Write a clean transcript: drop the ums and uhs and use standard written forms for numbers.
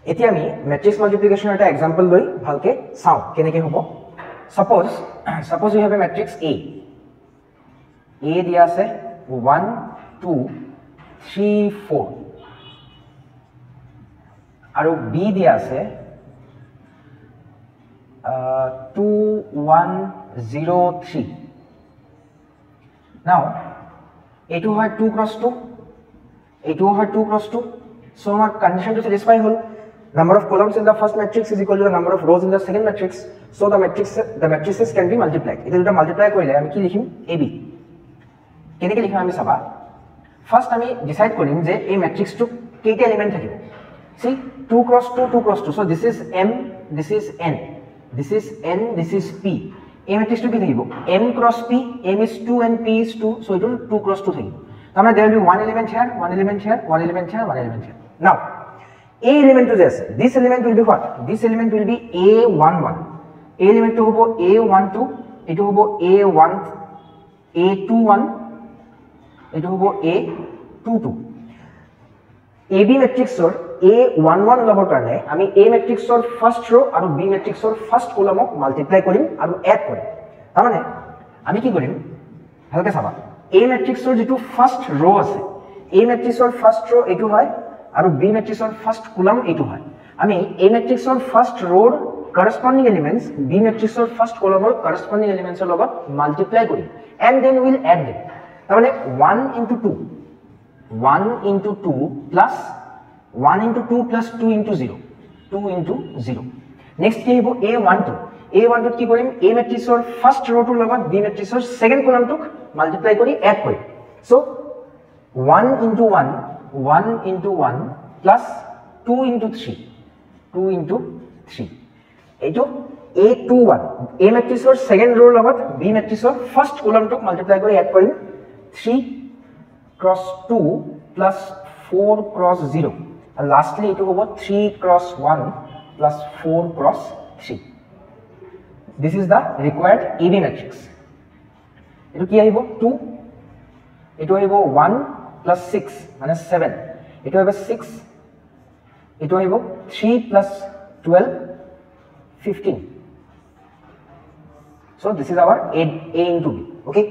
এতিয়া আমি ম্যাট্ৰিক্স মাল্টিপ্লিকেশনৰ এটা এক্সাম্পল লৈ ভালকে চাও কেনেকৈ হ'ব suppose you have a matrix A দিয়া আছে 1 2 3 4 আৰু B দিয়া আছে 2 1 0 3 now এইটো হয় 2 cross 2 এইটো হয় 2 cross 2 so our condition to satisfy hall number of columns in the first matrix is equal to the number of rows in the second matrix so the matrices can be multiplied এটা দুটা multiply কৰিলে আমি কি লিখিম AB কেনেকৈ লিখিম আমি চাবা ফাৰ্স্ট আমি ডিসাইড কৰিম যে এই ম্যাট্ৰিক্সটো কেইটা এলিমেন্ট থাকিব see 2 cross 2 2 cross 2 so this is M this is N this is N this is P এই ম্যাট্ৰিক্সটো কি থাকিব M cross P M is 2 and P is 2 so it will 2 cross 2 থাকিব তাৰমানে there will be one element here one element here one element here one element here now A element to this element will be what this element will be A11 A element to hobo A12 it hobo A1 A21 it hobo A22 AB matrix or A11 লবৰ কাৰণে আমি A matrix or first row আৰু B matrix or first column ক multiply কৰিম আৰু add কৰিম তাৰমানে আমি কি কৰিম ভালকে চাবা A matrix or যেটো first row আছে A matrix or first row এটো হয় আৰু B matrix or first column এটো হয় আমি A matrix or first row corresponding elements B matrix or first column or corresponding elements ৰ লগত multiply কৰিম and then we will add them তাৰমানে 1 into 2 1 into 2 plus 1 into 2 plus 2 into 0 2 into 0 next কি হ'ব A12 A12 কি কৰিম A matrix or first row টোৰ লগত B matrix or second column টোক multiply কৰি add কৰিম so 1 into 1 1 into 1 plus 2 into 3 2 into 3 এইটো A21 A matrix or second row লগত B matrix or first column টোক multiply কৰি add কৰিম 3 cross 2 plus 4 cross 0 and lastly it will be 3 cross 1 plus 4 cross 3 this is the required AB matrix eto ki ahibo 2 eto ahibo 1 plus 6 মানে 7 eto ahibo 6 eto ahibo 3 plus 12 15 so this is our A into B okay